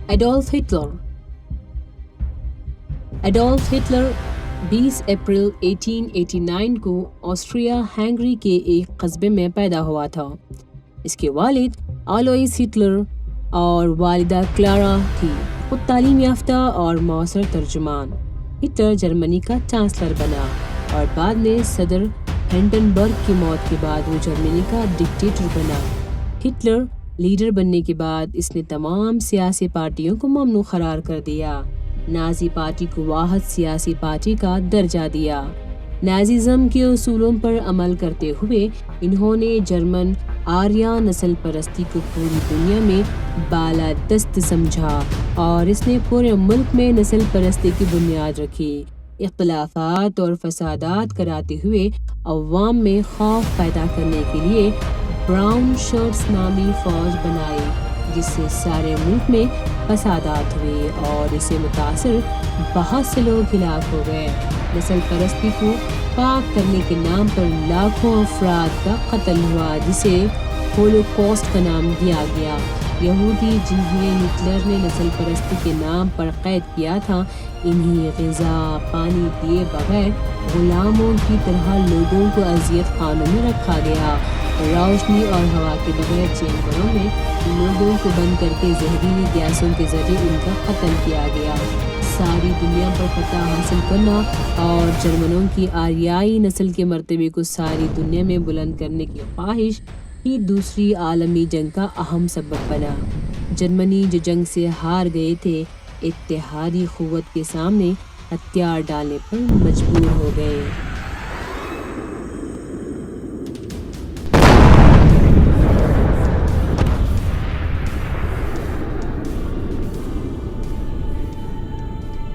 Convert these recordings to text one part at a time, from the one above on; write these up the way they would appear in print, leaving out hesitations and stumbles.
Adolf Hitler 20 April 1889 کو Austria Hungary کے ایک قصبے میں پیدا ہوا تھا۔ اس کے والد آلوئس ہٹلر اور والدہ کلارا تھی، خود تعلیم یافتہ اور معاصر ترجمان۔ ہٹلر جرمنی کا چانسلر بنا اور بعد میں صدر ہنڈنبرگ کی موت کے بعد وہ جرمنی کا ڈکٹیٹر بنا۔ ہٹلر لیڈر بننے کے بعد اس نے تمام سیاسی پارٹیوں کو ممنوع قرار کر دیا۔ نازی پارٹی کو واحد سیاسی پارٹی کا درجہ دیا۔ نازیزم کے اصولوں پر عمل کرتے ہوئے انہوں نے جرمن آریہ نسل پرستی کو پوری دنیا میں بالادست سمجھا اور اس نے پورے ملک میں نسل پرستی کی بنیاد رکھی۔ اختلافات اور فسادات کراتے ہوئے عوام میں خوف پیدا کرنے کے لیے براؤن شرٹس نامی فوج بنائی، جس سے سارے ملک میں فسادات ہوئے اور اس سے متاثر بہت سے لوگ ہلاک ہو گئے۔ نسل پرستی کو پاک کرنے کے نام پر لاکھوں افراد کا قتل ہوا، جسے ہولوکاسٹ کا نام دیا گیا۔ یہودی جنہیں ہٹلر نے نسل پرستی کے نام پر قید کیا تھا، انہیں غذا پانی دیے بغیر غلاموں کی طرح لوگوں کو اذیت خانوں میں رکھا گیا۔ روشنی اور ہوا کے بغیر چیمبروں میں لوگوں کو بند کر کے زہریلی گیسوں کے ذریعے ان کا قتل کیا گیا۔ ساری دنیا پر فتح حاصل کرنا اور جرمنوں کی آریائی نسل کے مرتبے کو ساری دنیا میں بلند کرنے کی خواہش ہی دوسری عالمی جنگ کا اہم سبب بنا۔ جرمنی جو جنگ سے ہار گئے تھے، اتحادی قوت کے سامنے ہتھیار ڈالنے پر مجبور ہو گئے۔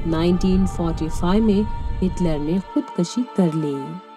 ’1945 میں ہٹلر نے خودکشی کر لی۔